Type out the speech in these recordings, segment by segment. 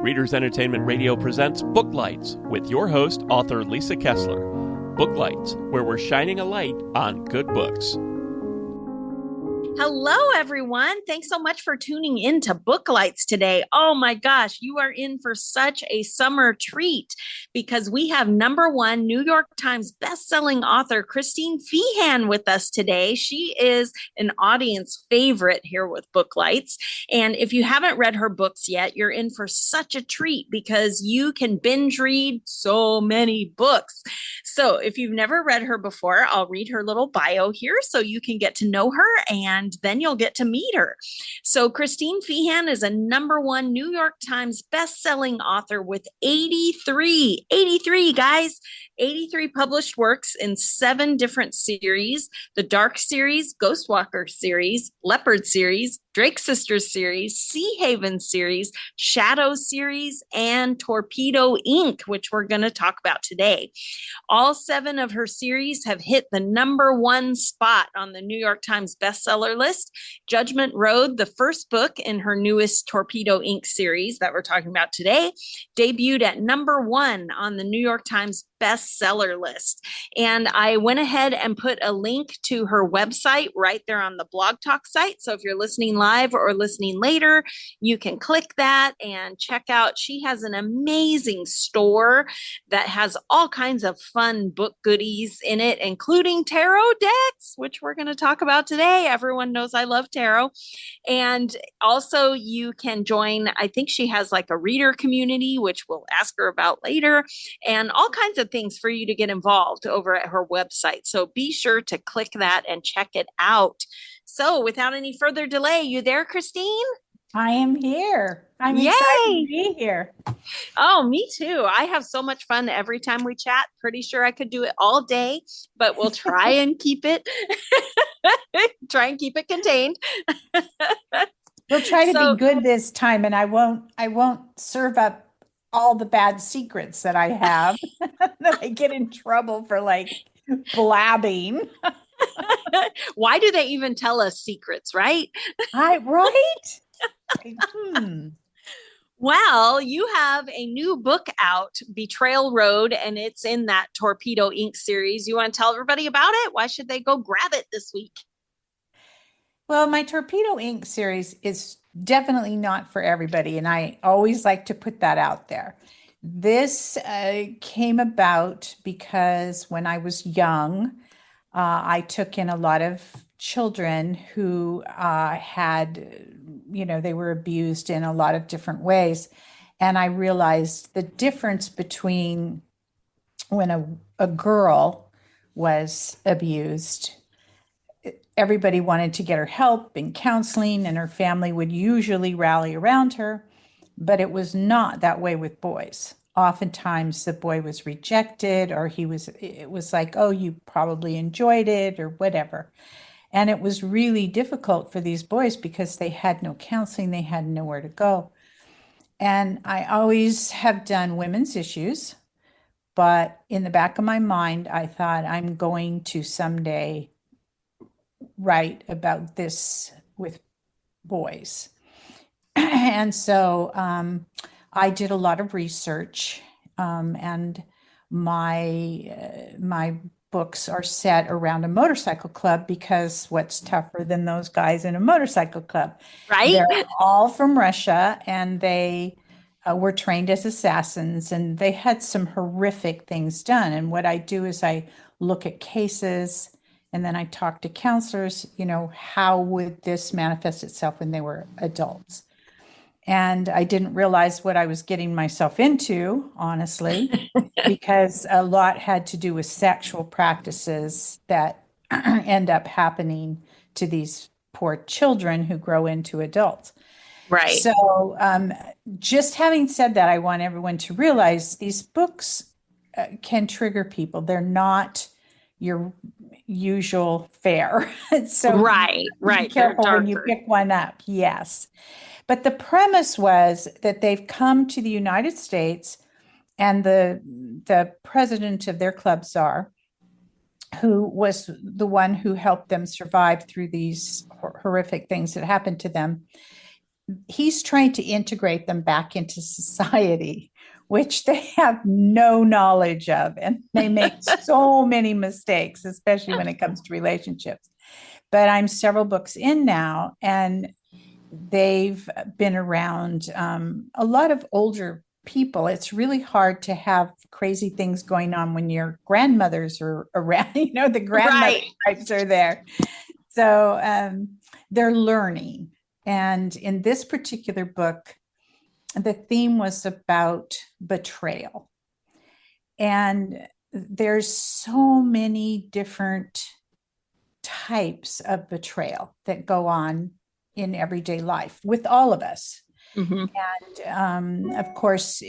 Readers Entertainment Radio presents Booklights with your host, author Lisa Kessler. Booklights, where we're shining a light on good books. Hello, everyone. Thanks so much for tuning in to Booklights today. Oh my gosh, you are in for such a summer treat because we have #1 New York Times bestselling author Christine Feehan with us today. She is an audience favorite here with Booklights. And if you haven't read her books yet, you're in for such a treat because you can binge read so many books. So if you've never read her before, I'll read her little bio here so you can get to know her and then you'll get to meet her. So Christine Feehan is a #1 New York Times bestselling author with 83 guys, 83 published works in 7 different series: the Dark series, Ghostwalker series, Leopard series, Drake Sisters series, Sea Haven series, Shadow series, and Torpedo Inc., which we're going to talk about today. All 7 of her series have hit the #1 spot on the New York Times bestseller list. Judgment Road, the first book in her newest Torpedo Inc. series that we're talking about today, debuted at #1 on the New York Times bestseller list. And I went ahead and put a link to her website right there on the Blog Talk site. So if you're listening live or listening later, you can click that and check out. She has an amazing store that has all kinds of fun book goodies in it, including tarot decks, which we're going to talk about today. Everyone knows I love tarot. And also you can join, I think she has like a reader community, which we'll ask her about later, and all kinds of things for you to get involved over at her website. So be sure to click that and check it out. So without any further delay, you there, Christine? I am here. I'm Yay! excited to be here. Oh, me too. I have so much fun every time we chat. Pretty sure I could do it all day, but we'll try and keep it contained. We'll try to be good this time, and I won't serve up all the bad secrets that I have that I get in trouble for, like blabbing. Why do they even tell us secrets, right? Right? Well, you have a new book out, Betrayal Road, and it's in that Torpedo Inc. series. You want to tell everybody about it? Why should they go grab it this week? Well, my Torpedo Inc. series is definitely not for everybody, and I always like to put that out there. This came about because when I was young, I took in a lot of children who had, they were abused in a lot of different ways. And I realized the difference between when a girl was abused, everybody wanted to get her help and counseling, and her family would usually rally around her. But it was not that way with boys. Oftentimes the boy was rejected, or it was like, oh, you probably enjoyed it or whatever. And it was really difficult for these boys because they had no counseling, they had nowhere to go. And I always have done women's issues, but in the back of my mind, I thought I'm going to someday write about this with boys. And so I did a lot of research, and my books are set around a motorcycle club, because what's tougher than those guys in a motorcycle club? Right? They're all from Russia, and they were trained as assassins, and they had some horrific things done. And what I do is I look at cases, and then I talk to counselors, how would this manifest itself when they were adults? And I didn't realize what I was getting myself into, honestly, because a lot had to do with sexual practices that end up happening to these poor children who grow into adults. Right. So just having said that, I want everyone to realize these books can trigger people. They're not your usual fare. So right. Be careful when you pick one up. Yes. But the premise was that they've come to the United States, and the president of their club, czar, who was the one who helped them survive through these horrific things that happened to them, he's trying to integrate them back into society, which they have no knowledge of. And they make so many mistakes, especially when it comes to relationships. But I'm several books in now, and they've been around a lot of older people. It's really hard to have crazy things going on when your grandmothers are around, the grandmother types are there. So they're learning. And in this particular book, the theme was about betrayal. And there's so many different types of betrayal that go on in everyday life with all of us. Mm-hmm. And of course,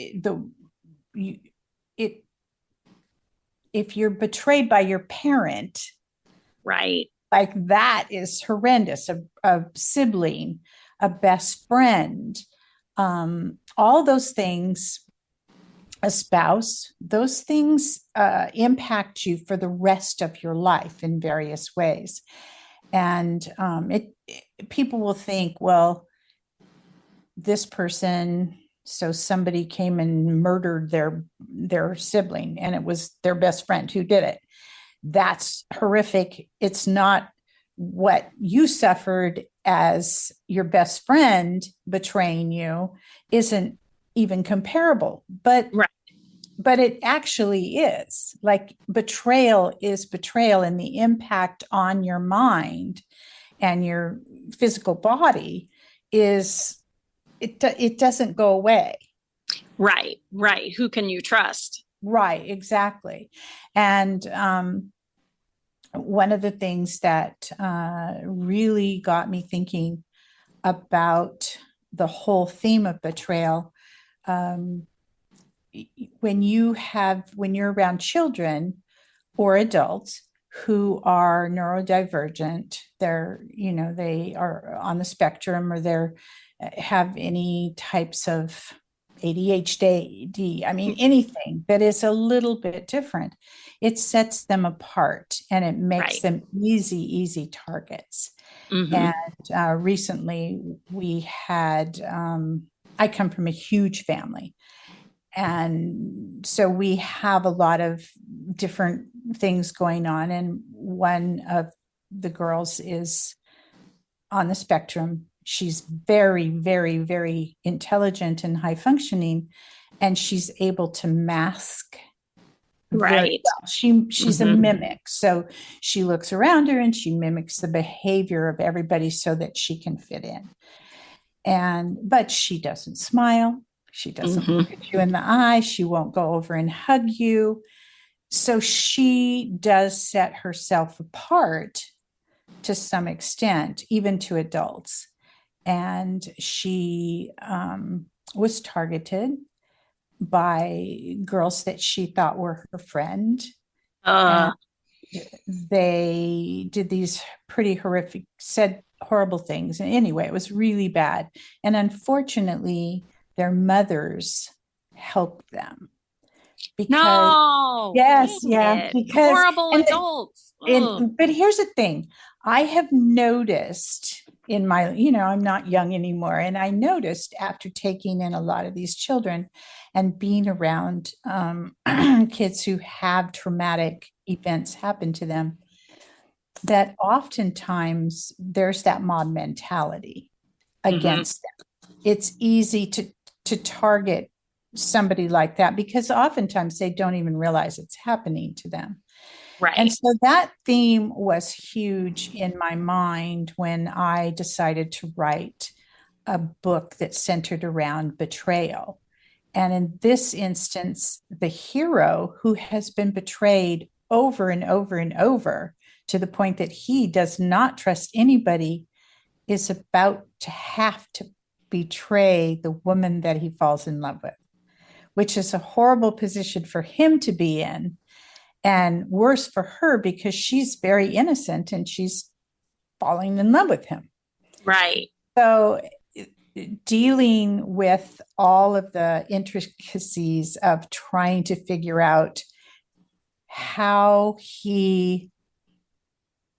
if you're betrayed by your parent, right, like that is horrendous. A sibling, a best friend, all those things, a spouse, those things impact you for the rest of your life in various ways. And people will think, well, this person, so somebody came and murdered their sibling, and it was their best friend who did it. That's horrific. It's not what you suffered as your best friend betraying you isn't even comparable, but it actually is. Like, betrayal is betrayal, and the impact on your mind and your physical body is it doesn't go away. Right. Who can you trust? Right, exactly. And one of the things that really got me thinking about the whole theme of betrayal, when you're around children or adults who are neurodivergent, they are on the spectrum, or they're have any types of ADHD, anything that is a little bit different, it sets them apart, and it makes them easy targets. Mm-hmm. And recently we had, I come from a huge family. And so we have a lot of different things going on. And one of the girls is on the spectrum. She's very, very, very intelligent and high functioning, and she's able to mask very well. She's mm-hmm. a mimic. So she looks around her and she mimics the behavior of everybody so that she can fit in. But she doesn't smile. She doesn't mm-hmm. look at you in the eye. She won't go over and hug you. So she does set herself apart to some extent, even to adults. And she was targeted by girls that she thought were her friend. And they did these pretty horrific, said horrible things. And anyway, it was really bad. And unfortunately, their mothers helped them. Because horrible adults. But here's the thing. I have noticed in my, I'm not young anymore. And I noticed after taking in a lot of these children and being around kids who have traumatic events happen to them, that oftentimes there's that mob mentality against them. It's easy to target somebody like that because oftentimes they don't even realize it's happening to them. Right. And so that theme was huge in my mind when I decided to write a book that centered around betrayal. And in this instance, the hero, who has been betrayed over and over and over to the point that he does not trust anybody, is about to have to betray the woman that he falls in love with, which is a horrible position for him to be in. And worse for her because she's very innocent and she's falling in love with him. Right. So dealing with all of the intricacies of trying to figure out how he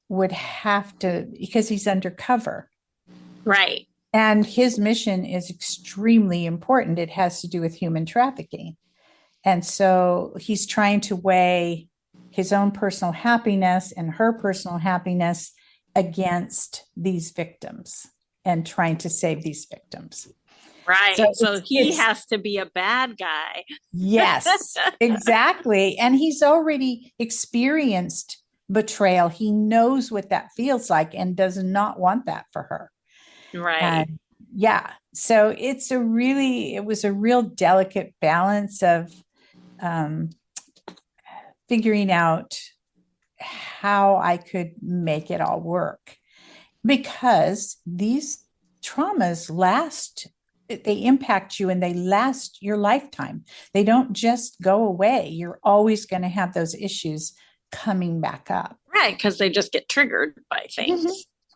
would have to, because he's undercover. Right. And his mission is extremely important. It has to do with human trafficking. And so he's trying to weigh his own personal happiness and her personal happiness against these victims and trying to save these victims. Right. So he has to be a bad guy. Yes, exactly. And he's already experienced betrayal. He knows what that feels like and does not want that for her. Right. And yeah. So it was a real delicate balance of figuring out how I could make it all work, because these traumas they impact you and they last your lifetime. They don't just go away. You're always going to have those issues coming back up. Right, because they just get triggered by things. Mm-hmm.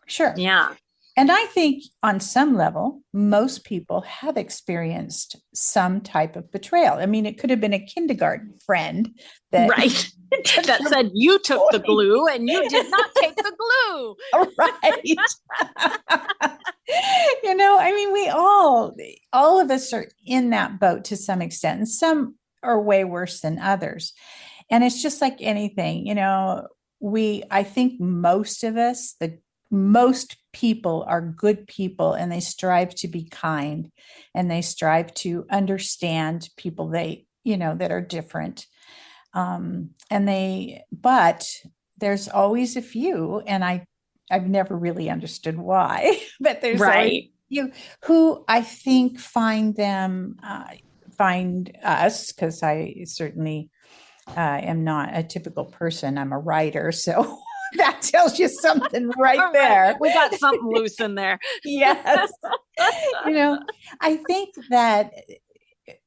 Sure. Yeah. And I think on some level, most people have experienced some type of betrayal. I mean, it could have been a kindergarten friend that, right. that said, you took the glue and you did not take the glue. Right. I mean, all of us are in that boat to some extent, and some are way worse than others. And it's just like anything, I think most of us, most people are good people, and they strive to be kind, and they strive to understand people that are different. But there's always a few, and I've never really understood why, but there's always you who I think find us, because I certainly am not a typical person. I'm a writer, so that tells you something right there. We got something loose in there. Yes. I think that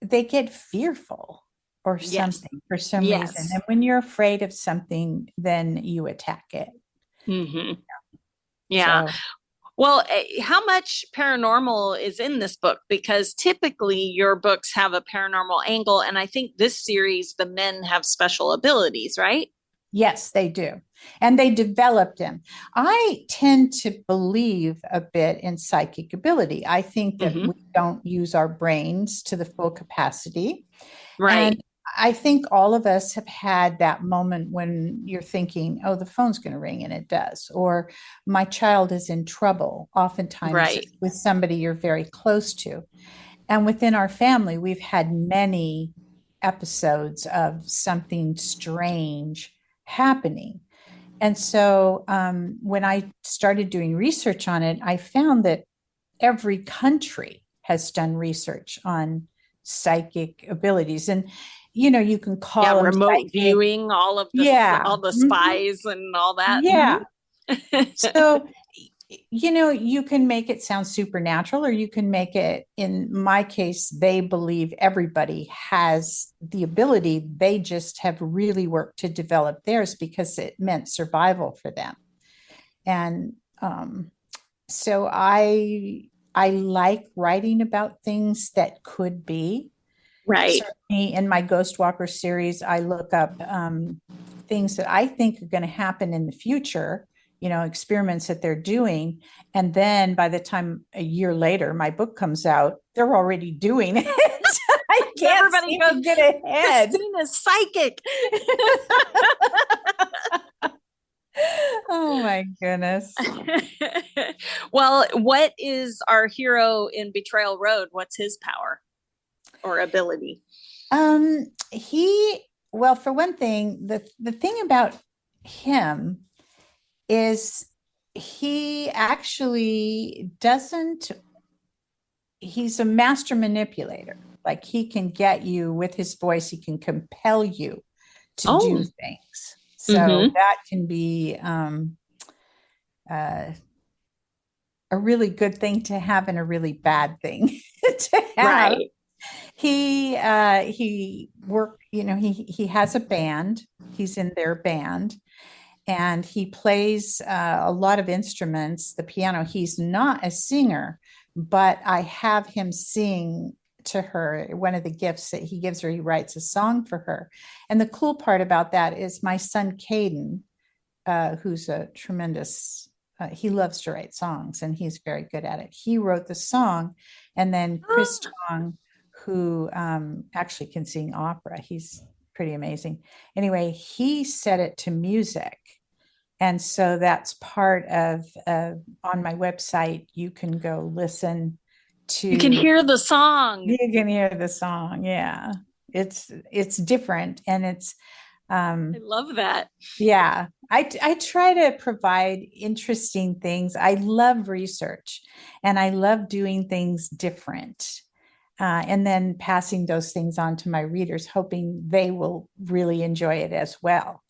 they get fearful or something for some reason. And when you're afraid of something, then you attack it. Mm-hmm. Yeah. So, well, how much paranormal is in this book? Because typically your books have a paranormal angle. And I think this series, the men have special abilities, right? Yes, they do. And they developed them. I tend to believe a bit in psychic ability. I think that we don't use our brains to the full capacity. Right. And I think all of us have had that moment when you're thinking, oh, the phone's going to ring, and it does. Or my child is in trouble, oftentimes with somebody you're very close to. And within our family, we've had many episodes of something strange happening. And so when I started doing research on it, I found that every country has done research on psychic abilities. And you can call them remote psychic viewing, all the spies and all that. Yeah. So you can make it sound supernatural, or you can make it, in my case, they believe everybody has the ability. They just have really worked to develop theirs because it meant survival for them. And so I like writing about things that could be. Right. Certainly in my Ghost Walker series, I look up things that I think are going to happen in the future, experiments that they're doing. And then by the time a year later my book comes out, they're already doing it. I can't Everybody goes, get ahead. Christina's psychic. Oh my goodness. Well, what is our hero in Betrayal Road? What's his power or ability? Well, for one thing, the thing about him is he actually he's a master manipulator. Like, he can get you with his voice, he can compel you to do things. So that can be a really good thing to have and a really bad thing to have. Right. He has a band. He's in their band, and he plays a lot of instruments, the piano. He's not a singer, but I have him sing to her. One of the gifts that he gives her, he writes a song for her. And the cool part about that is my son, Caden, who's a tremendous he loves to write songs and he's very good at it. He wrote the song, and then Chris Tong, who actually can sing opera, he's pretty amazing. Anyway, he set it to music. And so that's part of on my website, you can go listen to. You can hear the song. You can hear the song. Yeah. It's different, and it's I love that. yeah. I try to provide interesting things. I love research and I love doing things different. And then passing those things on to my readers, hoping they will really enjoy it as well.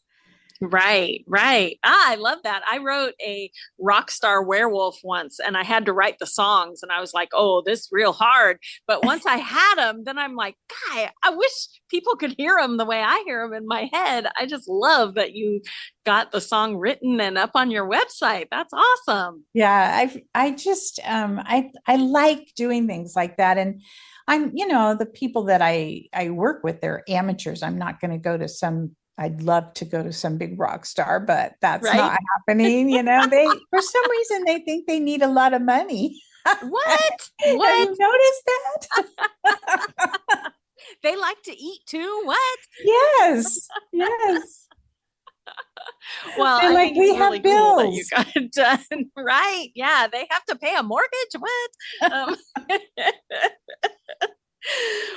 Right, right. I love that. I wrote a rock star werewolf once, and I had to write the songs, and I was like, oh, this is real hard. But once I had them, then I'm like, God, I wish people could hear them the way I hear them in my head. I just love that you got the song written and up on your website. That's awesome. Yeah, I just I like doing things like that. And I'm, the people that I work with, they're amateurs. I'm not going to go to I'd love to go to some big rock star, but that's not happening. They, for some reason, they think they need a lot of money. What? Have you noticed that? They like to eat too. What? Yes. Yes. Well, they're I like, think we it's have really cool that bills. you got it done. Right. Yeah. They have to pay a mortgage. What?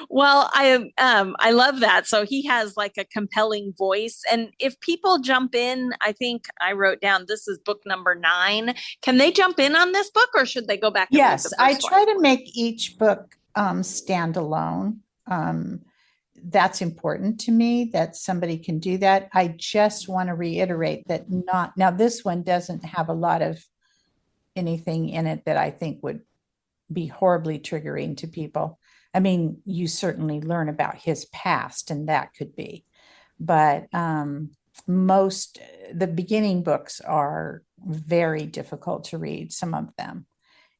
Well, I love that. So he has like a compelling voice. And if people jump in, I think I wrote down this is book number 9. Can they jump in on this book, or should they go back and read the Yes, first I one? try to make each book stand alone. That's important to me that somebody can do that. I just want to reiterate that now this one doesn't have a lot of anything in it that I think would be horribly triggering to people. I mean, you certainly learn about his past, and that could be, but the beginning books are very difficult to read, some of them.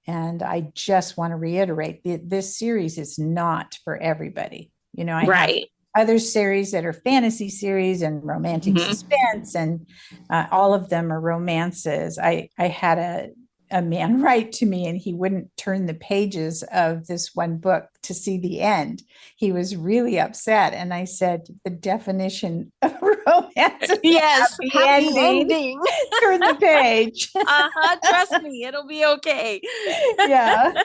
And I just want to reiterate this series is not for everybody. I have other series that are fantasy series and romantic suspense, and all of them are romances. I had a man write to me, and he wouldn't turn the pages of this one book to see the end. He was really upset. And I said, the definition of romance is yes, happy ending. Turn the page. Trust me, it'll be okay. Yeah.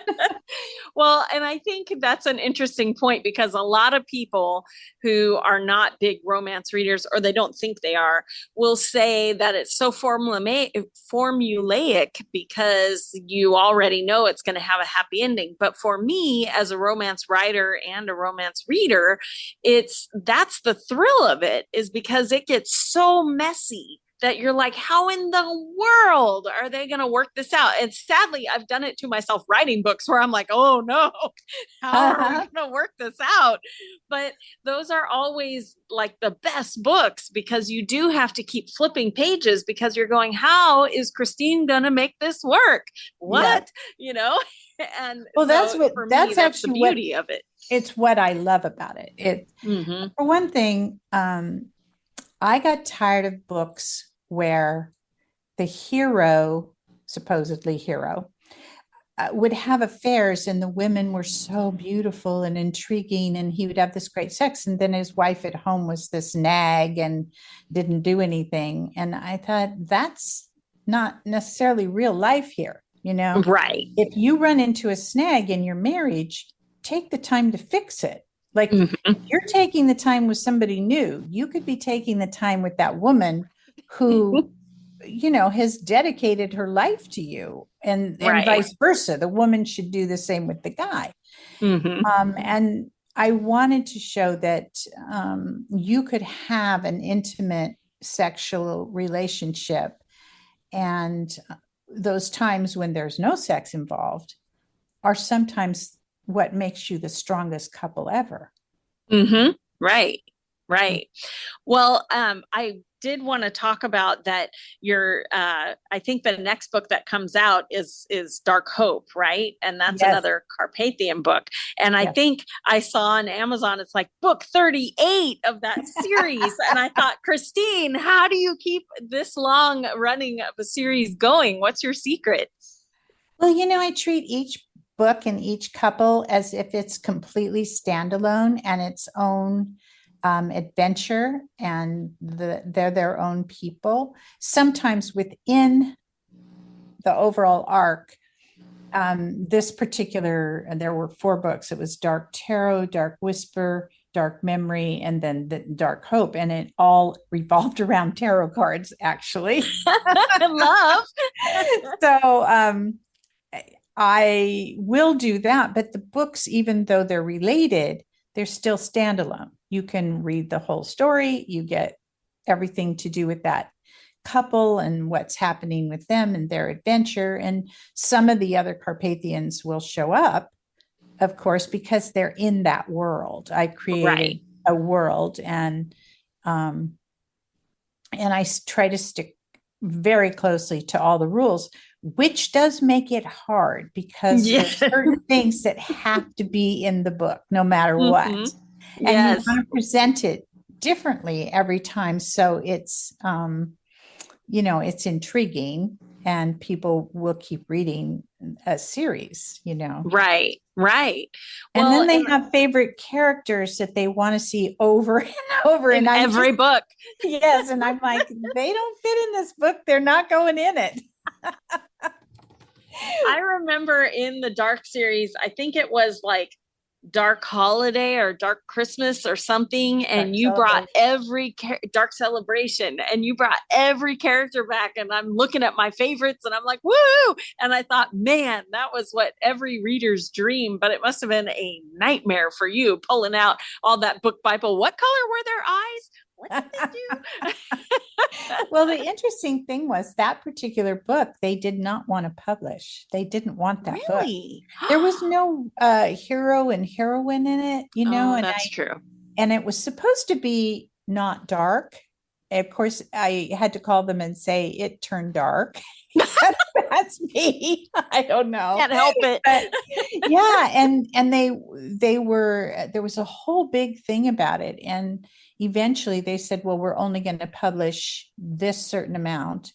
Well, and I think that's an interesting point, because a lot of people who are not big romance readers, or they don't think they are, will say that it's so formulaic because you already know it's going to have a happy ending. But for me, as a romance writer and a romance reader, that's the thrill of it, is because it gets so messy that you're like, how in the world are they going to work this out? And sadly, I've done it to myself writing books where I'm like, oh no, how are we going to work this out? But those are always like the best books, because you do have to keep flipping pages, because you're going, how is Christine going to make this work? What? Yeah. And well, so that's actually the beauty of it. It's what I love about it. For one thing, I got tired of books where the hero, supposedly hero, would have affairs, and the women were so beautiful and intriguing, and he would have this great sex, and then his wife at home was this nag and didn't do anything. And I thought, that's not necessarily real life here. Right. If you run into a snag in your marriage, take the time to fix it. Like, you're taking the time with somebody new. You could be taking the time with that woman who, has dedicated her life to you, and vice versa. The woman should do the same with the guy. And I wanted to show that you could have an intimate sexual relationship, and those times when there's no sex involved are sometimes what makes you the strongest couple ever. Right. Right. Well, I did want to talk about that. I think the next book that comes out is Dark Hope, right? And that's Yes. another Carpathian book. And I Yes. think I saw on Amazon, it's like book 38 of that series. And I thought, Christine, how do you keep this long running of a series going? What's your secret? Well, I treat each book and each couple as if it's completely standalone and its own adventure, and they're their own people. Sometimes within the overall arc, this particular, there were 4 books. It was Dark Tarot, Dark Whisper, Dark Memory, and then the Dark Hope, and it all revolved around tarot cards, actually. I love. So I will do that, but the books, even though they're related, they're still standalone. You can read the whole story. You get everything to do with that couple and what's happening with them and their adventure. And some of the other Carpathians will show up, of course, because they're in that world. I created a world, and I try to stick very closely to all the rules, which does make it hard because there's certain things that have to be in the book, no matter what. And you want to present it differently every time. So it's, it's intriguing and people will keep reading a series, Right. And then they have favorite characters that they want to see over and over in every book. Yes. And I'm like, they don't fit in this book. They're not going in it. I remember in the Dark series, I think it was like Dark Holiday or Dark Christmas or something, and you brought every Dark Celebration, and you brought every character back, and I'm looking at my favorites and I'm like, woo! And I thought, man, that was what every reader's dream, but it must have been a nightmare for you pulling out all that book Bible. What color were their eyes? What did they do? Well, the interesting thing was that particular book, they did not want to publish. They didn't want that book. There was no hero and heroine in it, and that's true. And it was supposed to be not dark. Of course, I had to call them and say it turned dark. That's me. I don't know. Can't help it. But, yeah, and they were, there was a whole big thing about it, and eventually they said, well, we're only going to publish this certain amount,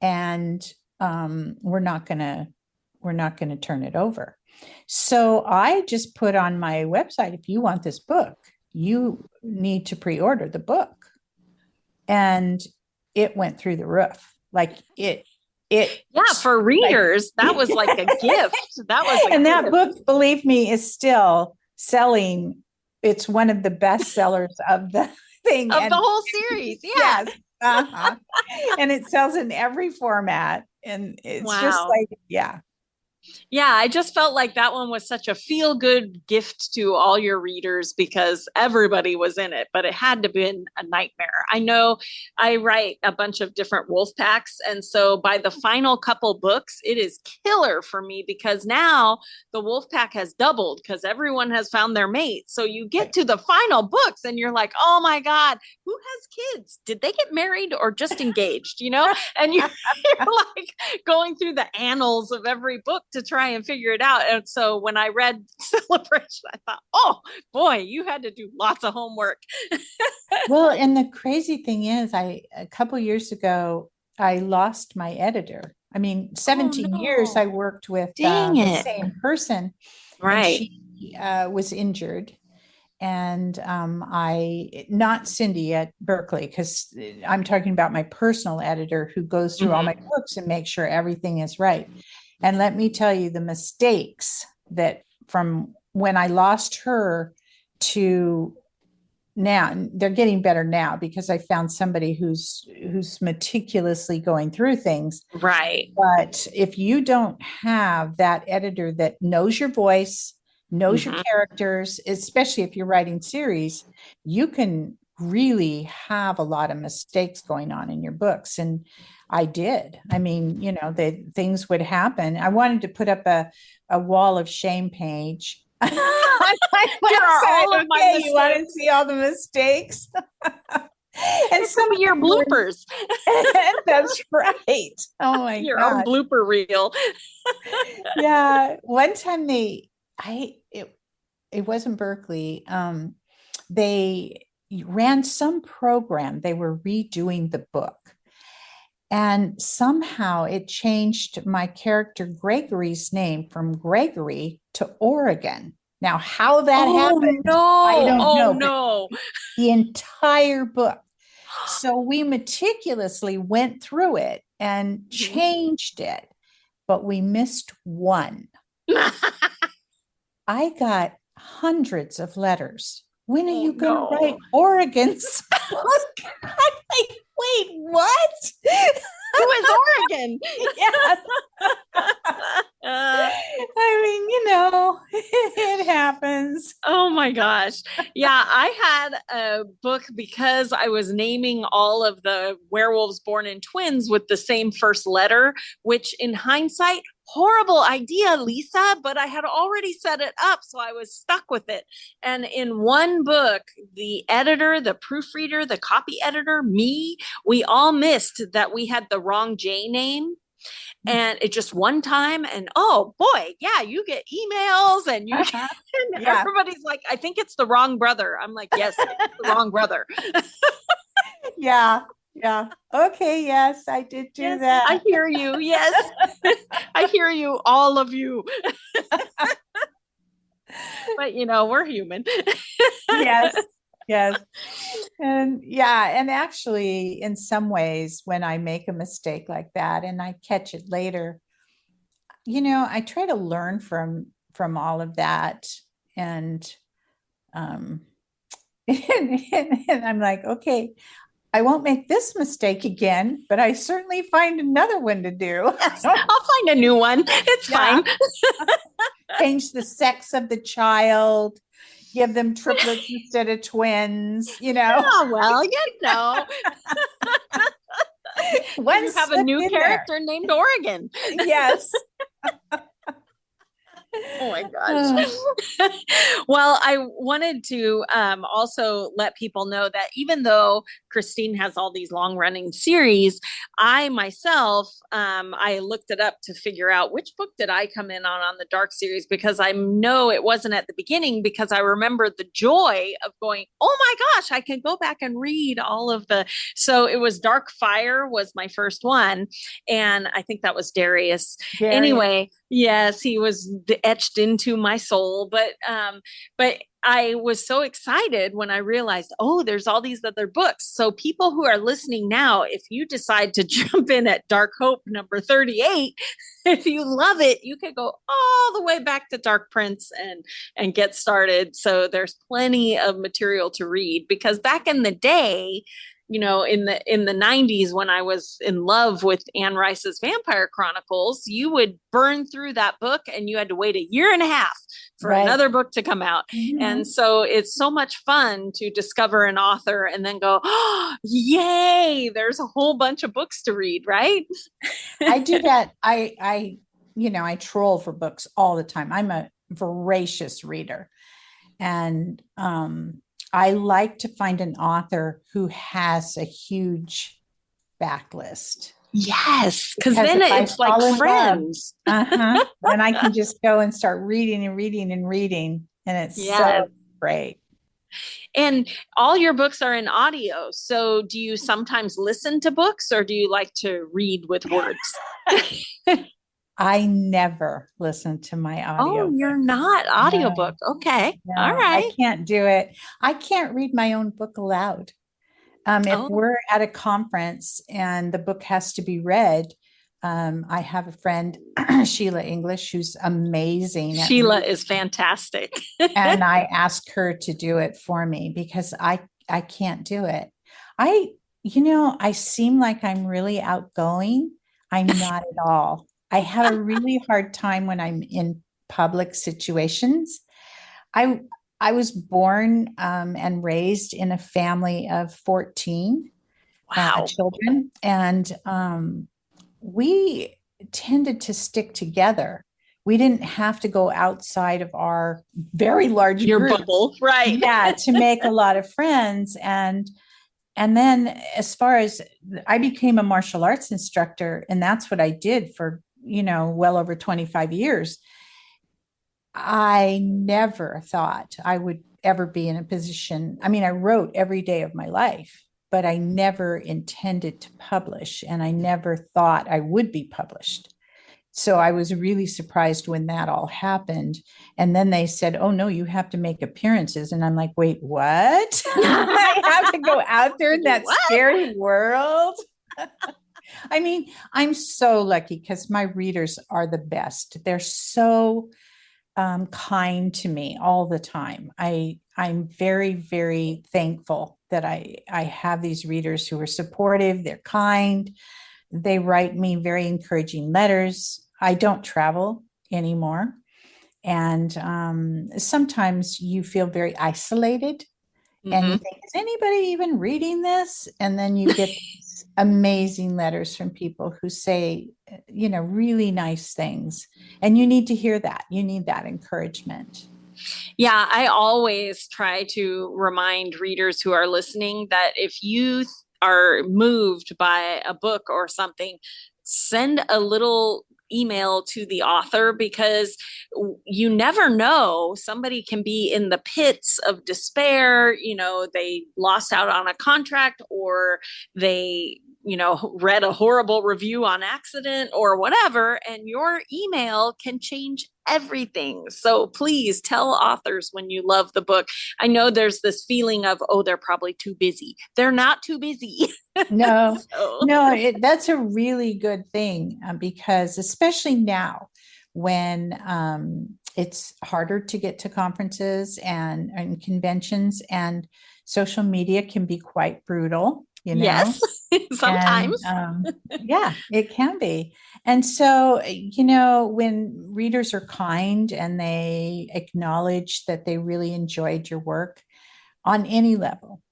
and we're not going to turn it over. So I just put on my website, if you want this book, you need to pre-order the book. And it went through the roof. Like it for readers, that was like a gift. That was that book, believe me, is still selling. It's one of the best sellers of the thing of the whole series. Yes. And it sells in every format, and it's just like, Yeah, I just felt like that one was such a feel-good gift to all your readers because everybody was in it, but it had to been a nightmare. I know I write a bunch of different wolf packs, and so by the final couple books, it is killer for me because now the wolf pack has doubled because everyone has found their mate. So you get to the final books and you're like, oh my God, who has kids? Did they get married or just engaged? And you're like going through the annals of every book to try and figure it out. And so when I read Celebration, I thought, oh boy, you had to do lots of homework. Well, and the crazy thing is, a couple years ago, I lost my editor. I mean, 17 years I worked with the same person. Right. And she was injured. And not Cindy at Berkeley, because I'm talking about my personal editor who goes through all my books and makes sure everything is right. And let me tell you the mistakes that from when I lost her to now, they're getting better now because I found somebody who's meticulously going through things. Right. But if you don't have that editor that knows your voice, knows your characters, especially if you're writing series, you can really have a lot of mistakes going on in your books. And I did. I mean, things would happen. I wanted to put up a wall of shame page Here are all of my mistakes. You want to see all the mistakes? And some of your bloopers. That's right. Oh my Your God. own blooper reel. Yeah. One time it wasn't Berkeley. They ran some program. They were redoing the book. And somehow it changed my character Gregory's name from Gregory to Oregon. Now, how that happened, I don't know. No. The entire book. So we meticulously went through it and changed it, but we missed one. I got hundreds of letters. When are you going to write Oregon's book? I'm like, wait, what? Who is Oregon? Yes. I mean, it happens. Oh my gosh. Yeah, I had a book because I was naming all of the werewolves born in twins with the same first letter, which in hindsight, horrible idea, Lisa, but I had already set it up, so I was stuck with it. And in one book, the editor, the proofreader, the copy editor, me, we all missed that we had the wrong J name. And it just one time, and oh boy, yeah, you get emails and everybody's like, I think it's the wrong brother. I'm like, yes, it's the wrong brother. Yeah. Okay. Yes, I did do that. I hear you. Yes. I hear you, all of you. But we're human. Yes. And actually in some ways when I make a mistake like that and I catch it later, I try to learn from all of that. And and I'm like, okay, I won't make this mistake again, but I certainly find another one to do. Yes, I'll find a new one. It's fine. Change the sex of the child. Give them triplets instead of twins, Oh, well, You have a new character named Oregon. Yes. Oh my gosh. Well, I wanted to also let people know that even though Christine has all these long running series, I myself, I looked it up to figure out which book did I come in on the Dark series, because I know it wasn't at the beginning, because I remember the joy of going, oh my gosh, I can go back and read all of so it was Dark Fire was my first one. And I think that was Darius. Anyway, yes, he was etched into my soul, but I was so excited when I realized, oh, there's all these other books. So people who are listening now, if you decide to jump in at Dark Hope number 38, if you love it, you can go all the way back to Dark Prince and get started. So there's plenty of material to read, because back in the day, in the 90s, when I was in love with Anne Rice's Vampire Chronicles, you would burn through that book and you had to wait a year and a half for another book to come out. Mm-hmm. And so it's so much fun to discover an author and then go, oh, yay, there's a whole bunch of books to read, right? I do that. I troll for books all the time. I'm a voracious reader. And I like to find an author who has a huge backlist. Yes, because then it's like friends. And I can just go and start reading and reading and reading. And it's so great. And all your books are in audio. So do you sometimes listen to books, or do you like to read with words? I never listen to my audio. Oh, you're not audiobook. No. Okay. No, all right. I can't do it. I can't read my own book aloud. If we're at a conference and the book has to be read, I have a friend, Sheila English, who's amazing. Sheila is fantastic. And I ask her to do it for me because I can't do it. I seem like I'm really outgoing. I'm not at all. I have a really hard time when I'm in public situations. I was born and raised in a family of 14 children, and we tended to stick together. we didn't have to go outside of our very large Your group. bubble, right? Yeah, to make a lot of friends. And then as far as I became a martial arts instructor, and that's what I did for, well over 25 years. I never thought I would ever be in a position. I mean, I wrote every day of my life, but I never intended to publish, and I never thought I would be published. So I was really surprised when that all happened. And then they said, "Oh, no, you have to make appearances." And I'm like, "Wait, what?" I have to go out there in that scary world. I mean, I'm so lucky because my readers are the best. They're so kind to me all the time. I'm very, very thankful that I have these readers who are supportive. They're kind. They write me very encouraging letters. I don't travel anymore. And sometimes you feel very isolated and you think, is anybody even reading this? And then you get these amazing letters from people who say, really nice things. And you need to hear that. You need that encouragement. Yeah, I always try to remind readers who are listening that if you are moved by a book or something, send a little email to the author, because you never know, somebody can be in the pits of despair. They lost out on a contract, or they read a horrible review on accident or whatever, and your email can change everything. So please tell authors when you love the book. I know there's this feeling of, oh, they're probably too busy. They're not too busy. No, that's a really good thing, because especially now when it's harder to get to conferences and conventions, and social media can be quite brutal. Yes, sometimes. And, yeah, it can be. And so, when readers are kind and they acknowledge that they really enjoyed your work on any level,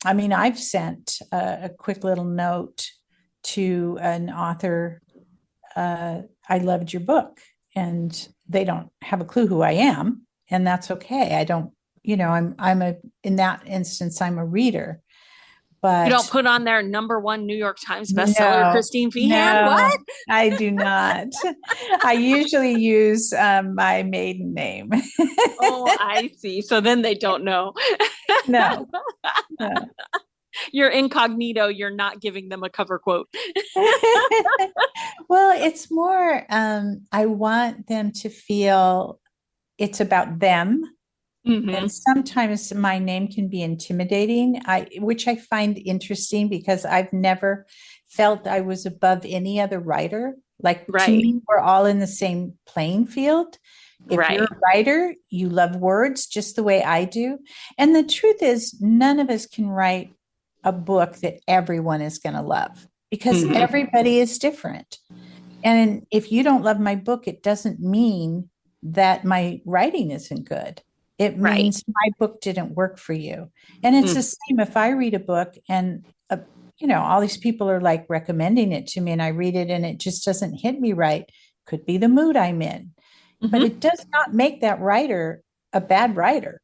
I mean, I've sent a quick little note to an author. I loved your book, and they don't have a clue who I am, and that's okay. I don't, in that instance, I'm a reader. But you don't put on their #1 New York Times bestseller, Christine Feehan? No, what? I do not. I usually use my maiden name. Oh, I see. So then they don't know. No. You're incognito. You're not giving them a cover quote. Well, it's more, I want them to feel it's about them. And sometimes my name can be intimidating, which I find interesting, because I've never felt I was above any other writer. Like, to me, we're all in the same playing field. If you're a writer, you love words just the way I do. And the truth is, none of us can write a book that everyone is going to love, because everybody is different. And if you don't love my book, it doesn't mean that my writing isn't good. It means my book didn't work for you. And it's the same if I read a book and, all these people are like recommending it to me, and I read it and it just doesn't hit me right. Could be the mood I'm in, but it does not make that writer a bad writer.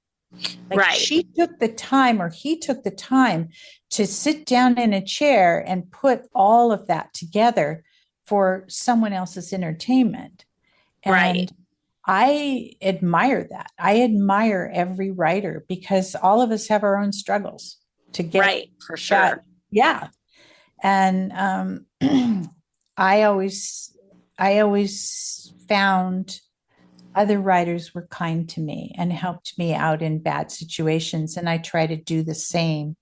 Like, she took the time, or he took the time to sit down in a chair and put all of that together for someone else's entertainment. And I admire that. I admire every writer, because all of us have our own struggles to get for sure. That. Yeah. And I always found other writers were kind to me and helped me out in bad situations. And I try to do the same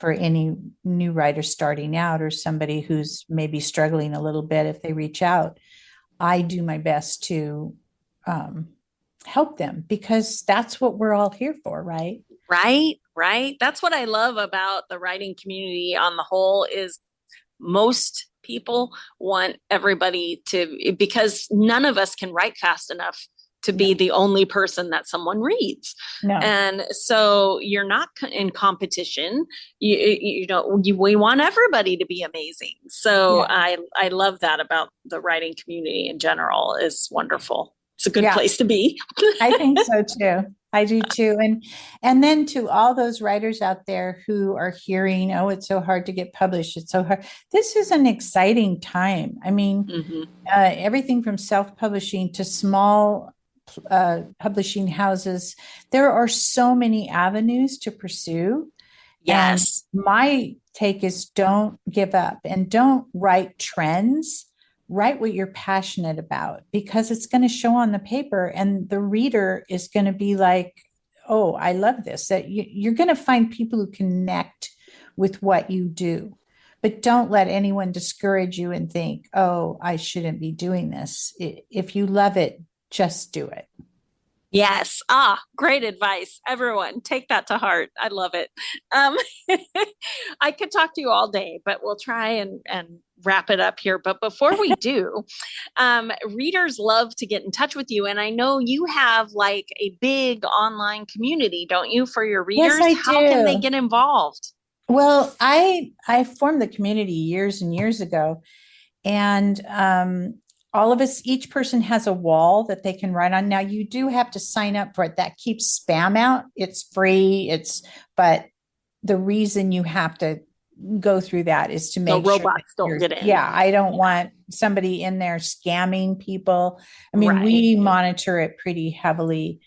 for any new writer starting out, or somebody who's maybe struggling a little bit. If they reach out, I do my best to help them, because that's what we're all here for, right? Right. That's what I love about the writing community on the whole, is most people want everybody to, because none of us can write fast enough to be the only person that someone reads. No. And so you're not in competition. We want everybody to be amazing. So I love that about the writing community in general. Is wonderful. It's a good place to be. I think so too. I do too. And then to all those writers out there who are hearing, oh, it's so hard to get published. It's so hard. This is an exciting time. I mean, everything from self-publishing to small publishing houses. There are so many avenues to pursue. Yes. And my take is don't give up and don't write trends. Write what you're passionate about, because it's going to show on the paper and the reader is going to be like, oh, I love this. That you're going to find people who connect with what you do, but don't let anyone discourage you and think, oh, I shouldn't be doing this. If you love it, just do it. Yes. Great advice. Everyone, take that to heart. I love it. I could talk to you all day, but we'll try and wrap it up here. But before we do, readers love to get in touch with you. And I know you have like a big online community, don't you, for your readers? Yes, I How do. can they get involved? Well, I formed the community years and years ago. And all of us, each person has a wall that they can write on. Now you do have to sign up for it. That keeps spam out. It's free. But the reason you have to go through that is to make sure robots don't get in. Yeah, I don't want somebody in there scamming people. I mean, we monitor it pretty heavily.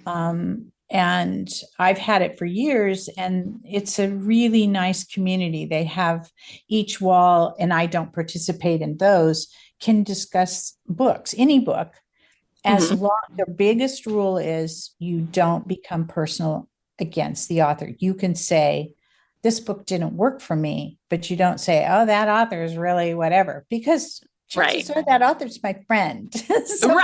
And I've had it for years, and it's a really nice community. They have each wall, and I don't participate in those, can discuss books, any book, as long. The biggest rule is you don't become personal against the author. You can say, this book didn't work for me, but you don't say, oh, that author is really whatever, because chances are that author's my friend. So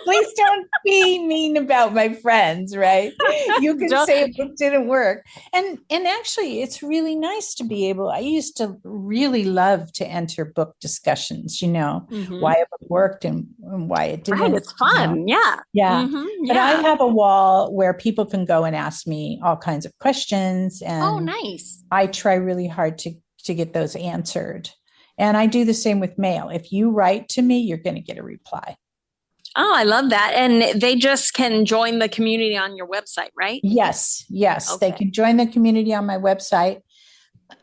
please don't be mean about my friends, right? You can say a book didn't work. And actually, it's really nice to be able, I used to really love to enter book discussions, why a book worked and why it didn't. Right, it's fun. Yeah. But I have a wall where people can go and ask me all kinds of questions. And nice. I try really hard to get those answered. And I do the same with mail. If you write to me, you're going to get a reply. Oh, I love that. And they just can join the community on your website, right? Yes. Okay. They can join the community on my website.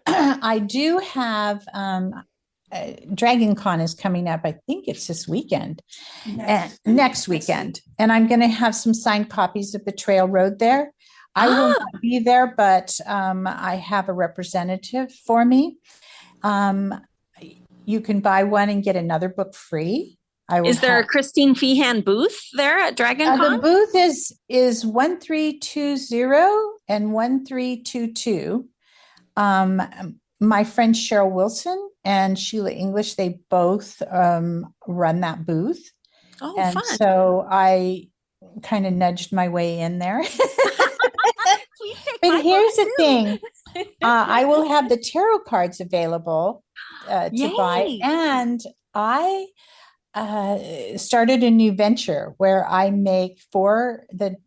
I do have Dragon Con is coming up. I think it's this weekend, next weekend. And I'm going to have some signed copies of Betrayal Road there. I will not be there, but I have a representative for me. You can buy one and get another book free. Is there a Christine Feehan booth there at Dragon Con? The booth is 1320 and 1322. My friend Cheryl Wilson and Sheila English, they both run that booth. Oh, and fun. So I kind of nudged my way in there. But here's the thing. I will have the tarot cards available to buy. And I started a new venture where I make for the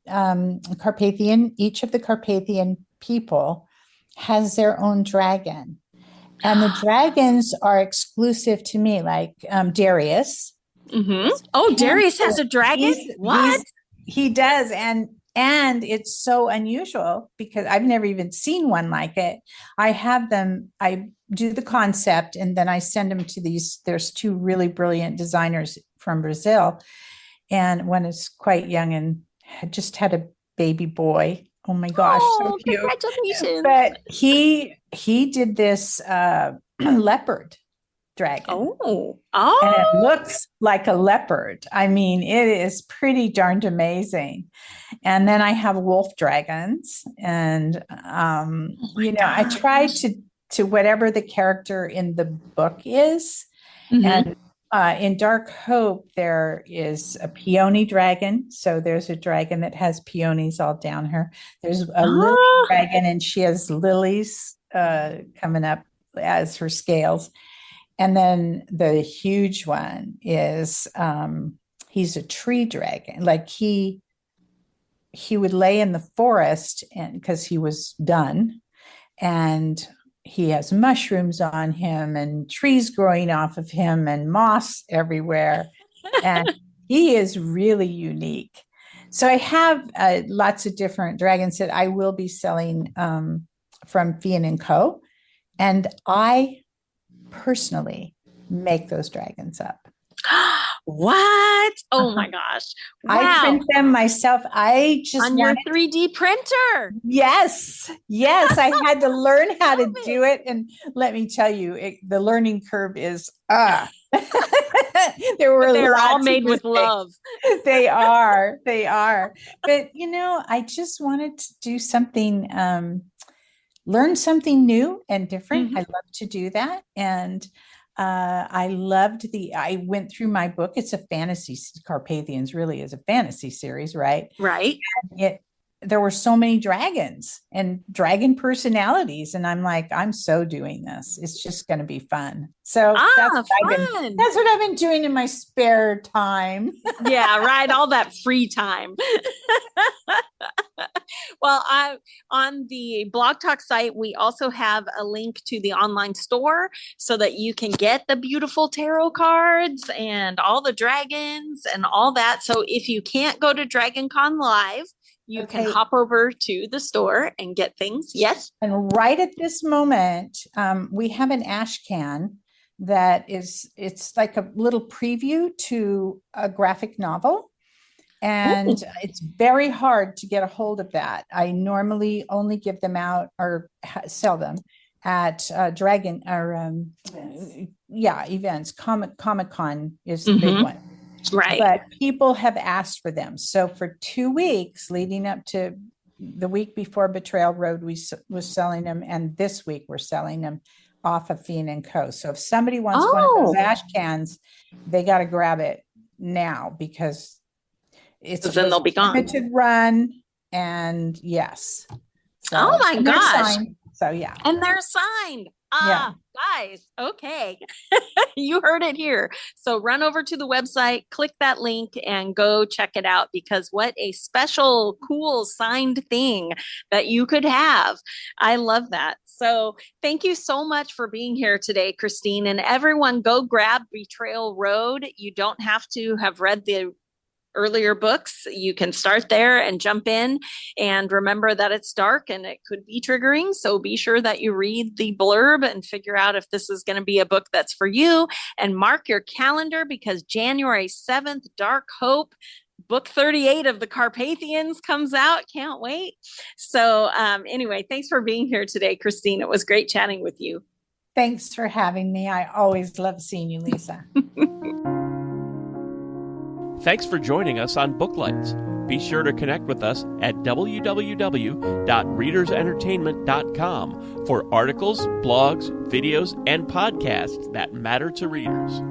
Carpathian, each of the Carpathian people has their own dragon. And the dragons are exclusive to me, like Darius. Oh, Darius has a dragon? What? He does. And it's so unusual because I've never even seen one like it. I have them, I do the concept and then I send them to there's two really brilliant designers from Brazil. And one is quite young and had just had a baby boy. Oh my gosh, so cute. Congratulations. But he did this leopard dragon. And it looks like a leopard. I mean, it is pretty darned amazing. And then I have wolf dragons, and I try to whatever the character in the book is. And in Dark Hope, there is a peony dragon. So there's a dragon that has peonies all down her. There's a lily dragon, and she has lilies coming up as her scales. And then the huge one is, he's a tree dragon. Like he would lay in the forest and because he was done, and he has mushrooms on him and trees growing off of him and moss everywhere. And he is really unique. So I have lots of different dragons that I will be selling from Feehan & Co. And I personally make those dragons up. What? Oh my gosh. Wow. I print them myself. I just on your 3D printer. Yes. I had to learn how to do it. And let me tell you, the learning curve is they're all made with love. They are. But I just wanted to do something, learn something new and different. I love to do that. And I went through my book. It's a fantasy. Carpathians really is a fantasy series, right? Right. And there were so many dragons and dragon personalities. And I'm like, I'm so doing this. It's just going to be fun. So that's what I've been doing in my spare time. Yeah, right. All that free time. Well, on the Blog Talk site, we also have a link to the online store so that you can get the beautiful tarot cards and all the dragons and all that. So if you can't go to Dragon Con Live, you can hop over to the store and get things. Yes. And right at this moment, we have an ash can that it's like a little preview to a graphic novel. And it's very hard to get a hold of that. I normally only give them out or sell them at Dragon or events. Comic-Con is the big one. Right. But people have asked for them. So for 2 weeks leading up to the week before Betrayal Road, we was selling them. And this week we're selling them off of Feehan & Co. So if somebody wants one of those ash cans, they got to grab it now because it's then they'll be gone. Limited run. And yes. So, oh my gosh. So yeah. And they're signed. Guys. Okay. You heard it here. So run over to the website, click that link and go check it out because what a special, cool signed thing that you could have. I love that. So thank you so much for being here today, Christine, and everyone go grab Betrayal Road. You don't have to have read the earlier books. You can start there and jump in and remember that it's dark and it could be triggering. So be sure that you read the blurb and figure out if this is going to be a book that's for you and mark your calendar because January 7th, Dark Hope, book 38 of the Carpathians comes out. Can't wait. So anyway, thanks for being here today, Christine. It was great chatting with you. Thanks for having me. I always love seeing you, Lisa. Thanks for joining us on Booklights. Be sure to connect with us at www.readersentertainment.com for articles, blogs, videos, and podcasts that matter to readers.